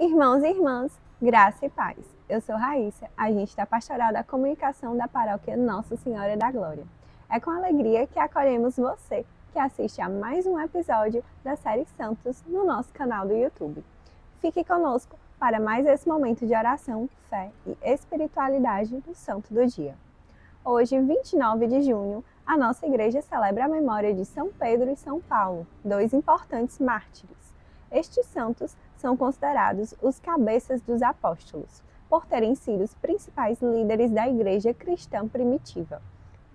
Irmãos e irmãs, graça e paz. Eu sou Raíssa, agente da Pastoral da Comunicação da Paróquia Nossa Senhora da Glória. É com alegria que acolhemos você que assiste a mais um episódio da série Santos no nosso canal do YouTube. Fique conosco para mais esse momento de oração, fé e espiritualidade do Santo do Dia. Hoje, 29 de junho, a nossa igreja celebra a memória de São Pedro e São Paulo, dois importantes mártires. Estes santos são considerados os cabeças dos apóstolos, por terem sido os principais líderes da igreja cristã primitiva,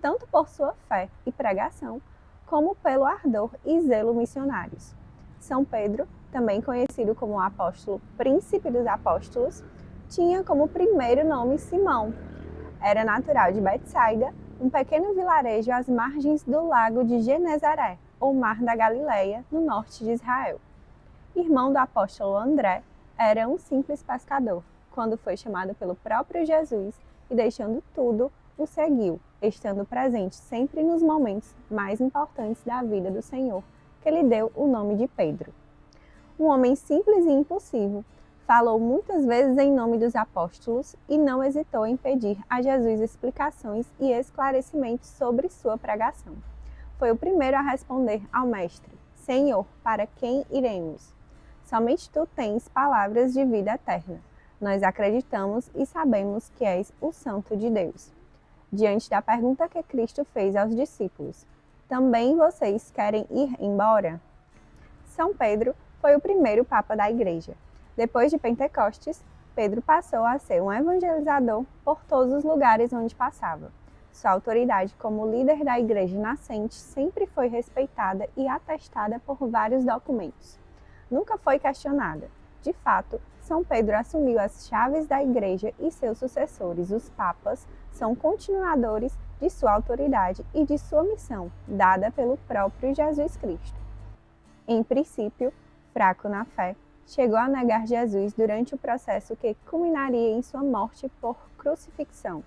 tanto por sua fé e pregação, como pelo ardor e zelo missionários. São Pedro, também conhecido como o apóstolo príncipe dos apóstolos, tinha como primeiro nome Simão. Era natural de Betsaida, um pequeno vilarejo às margens do lago de Genezaré, ou Mar da Galileia, no norte de Israel. Irmão do apóstolo André, era um simples pescador, quando foi chamado pelo próprio Jesus e, deixando tudo, o seguiu, estando presente sempre nos momentos mais importantes da vida do Senhor, que lhe deu o nome de Pedro. Um homem simples e impulsivo, falou muitas vezes em nome dos apóstolos e não hesitou em pedir a Jesus explicações e esclarecimentos sobre sua pregação. Foi o primeiro a responder ao Mestre: Senhor, para quem iremos? Somente tu tens palavras de vida eterna. Nós acreditamos e sabemos que és o Santo de Deus. Diante da pergunta que Cristo fez aos discípulos: também vocês querem ir embora? São Pedro foi o primeiro Papa da Igreja. Depois de Pentecostes, Pedro passou a ser um evangelizador por todos os lugares onde passava. Sua autoridade como líder da Igreja nascente sempre foi respeitada e atestada por vários documentos. Nunca foi questionada. De fato, São Pedro assumiu as chaves da Igreja e seus sucessores, os papas, são continuadores de sua autoridade e de sua missão, dada pelo próprio Jesus Cristo. Em princípio, fraco na fé, chegou a negar Jesus durante o processo que culminaria em sua morte por crucifixão.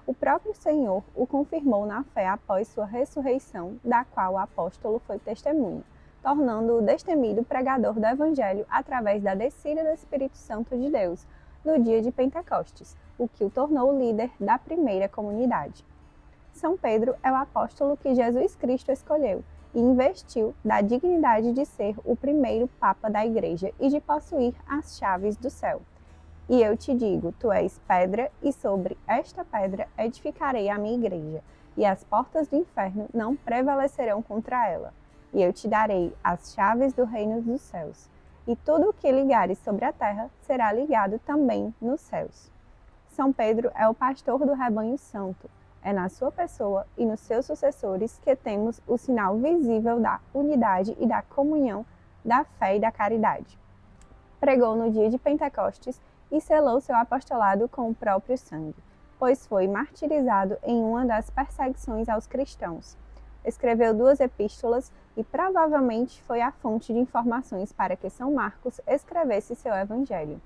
O próprio Senhor o confirmou na fé após sua ressurreição, da qual o apóstolo foi testemunha, tornando-o destemido pregador do Evangelho através da descida do Espírito Santo de Deus no dia de Pentecostes, o que o tornou líder da primeira comunidade. São Pedro é o apóstolo que Jesus Cristo escolheu e investiu da dignidade de ser o primeiro Papa da Igreja e de possuir as chaves do céu. E eu te digo, tu és pedra, e sobre esta pedra edificarei a minha igreja, e as portas do inferno não prevalecerão contra ela. E eu te darei as chaves do reino dos céus. E tudo o que ligares sobre a terra será ligado também nos céus. São Pedro é o pastor do rebanho santo. É na sua pessoa e nos seus sucessores que temos o sinal visível da unidade e da comunhão, da fé e da caridade. Pregou no dia de Pentecostes e selou seu apostolado com o próprio sangue, pois foi martirizado em uma das perseguições aos cristãos. Escreveu 2 epístolas e provavelmente foi a fonte de informações para que São Marcos escrevesse seu evangelho.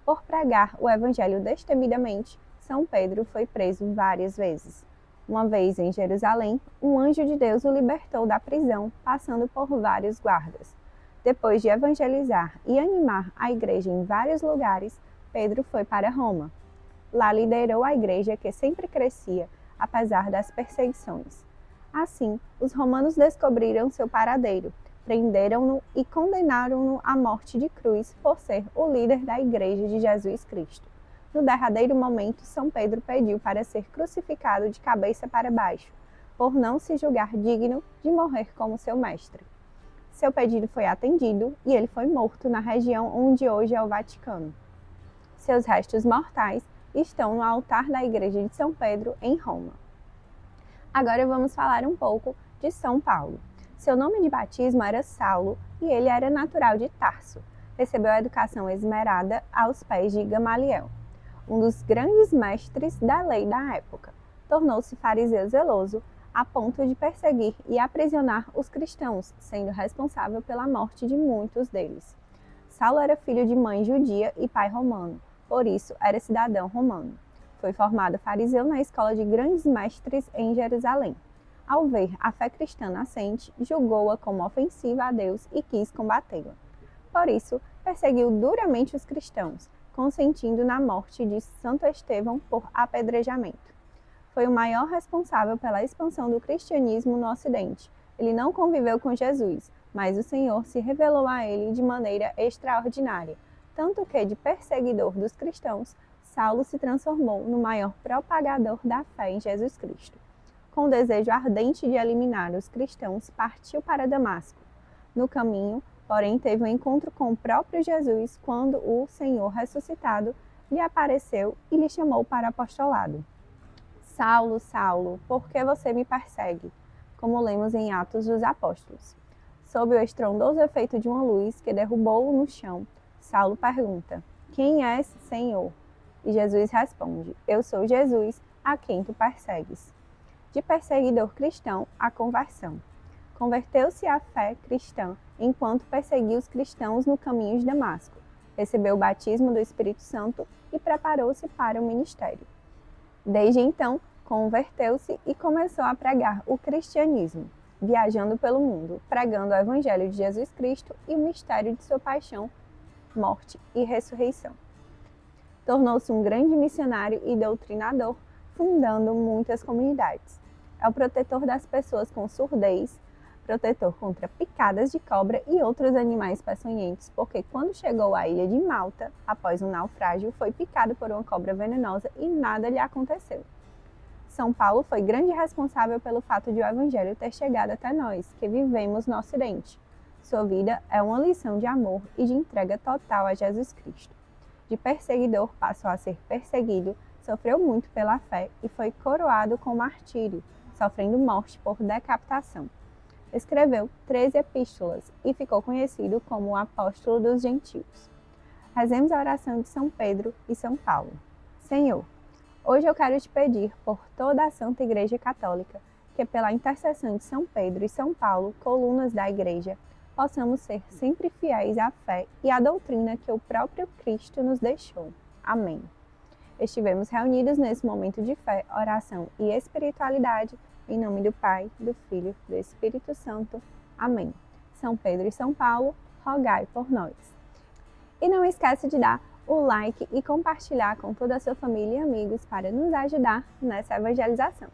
Por pregar o evangelho destemidamente, São Pedro foi preso várias vezes. Uma vez em Jerusalém, um anjo de Deus o libertou da prisão, passando por vários guardas. Depois de evangelizar e animar a igreja em vários lugares, Pedro foi para Roma. Lá liderou a igreja que sempre crescia, apesar das perseguições. Assim, os romanos descobriram seu paradeiro, prenderam-no e condenaram-no à morte de cruz por ser o líder da igreja de Jesus Cristo. No derradeiro momento, São Pedro pediu para ser crucificado de cabeça para baixo, por não se julgar digno de morrer como seu mestre. Seu pedido foi atendido e ele foi morto na região onde hoje é o Vaticano. Seus restos mortais estão no altar da igreja de São Pedro, em Roma. Agora vamos falar um pouco de São Paulo. Seu nome de batismo era Saulo e ele era natural de Tarso. Recebeu a educação esmerada aos pés de Gamaliel, um dos grandes mestres da lei da época. Tornou-se fariseu zeloso, a ponto de perseguir e aprisionar os cristãos, sendo responsável pela morte de muitos deles. Saulo era filho de mãe judia e pai romano, por isso era cidadão romano. Foi formado fariseu na escola de grandes mestres em Jerusalém. Ao ver a fé cristã nascente, julgou-a como ofensiva a Deus e quis combatê-la. Por isso, perseguiu duramente os cristãos, consentindo na morte de Santo Estevão por apedrejamento. Foi o maior responsável pela expansão do cristianismo no Ocidente. Ele não conviveu com Jesus, mas o Senhor se revelou a ele de maneira extraordinária, tanto que, de perseguidor dos cristãos, Saulo se transformou no maior propagador da fé em Jesus Cristo. Com o desejo ardente de eliminar os cristãos, partiu para Damasco. No caminho, porém, teve um encontro com o próprio Jesus quando o Senhor ressuscitado lhe apareceu e lhe chamou para apostolado. Saulo, Saulo, por que você me persegue? Como lemos em Atos dos Apóstolos. Sob o estrondoso efeito de uma luz que derrubou-o no chão, Saulo pergunta: Quem és, Senhor? E Jesus responde: Eu sou Jesus, a quem tu persegues. De perseguidor cristão a conversão. Converteu-se à fé cristã enquanto perseguia os cristãos no caminho de Damasco. Recebeu o batismo do Espírito Santo e preparou-se para o ministério. Desde então, converteu-se e começou a pregar o cristianismo, viajando pelo mundo, pregando o evangelho de Jesus Cristo e o mistério de sua paixão, morte e ressurreição. Tornou-se um grande missionário e doutrinador, fundando muitas comunidades. É o protetor das pessoas com surdez, protetor contra picadas de cobra e outros animais peçonhentos, porque quando chegou à ilha de Malta, após um naufrágio, foi picado por uma cobra venenosa e nada lhe aconteceu. São Paulo foi grande responsável pelo fato de o Evangelho ter chegado até nós, que vivemos no Ocidente. Sua vida é uma lição de amor e de entrega total a Jesus Cristo. De perseguidor passou a ser perseguido, sofreu muito pela fé e foi coroado com martírio, sofrendo morte por decapitação. Escreveu 13 epístolas e ficou conhecido como o apóstolo dos gentios. Rezemos a oração de São Pedro e São Paulo. Senhor, hoje eu quero te pedir por toda a Santa Igreja Católica, que pela intercessão de São Pedro e São Paulo, colunas da Igreja, possamos ser sempre fiéis à fé e à doutrina que o próprio Cristo nos deixou. Amém. Estivemos reunidos nesse momento de fé, oração e espiritualidade, em nome do Pai, do Filho e do Espírito Santo. Amém. São Pedro e São Paulo, rogai por nós. E não esquece de dar o like e compartilhar com toda a sua família e amigos para nos ajudar nessa evangelização.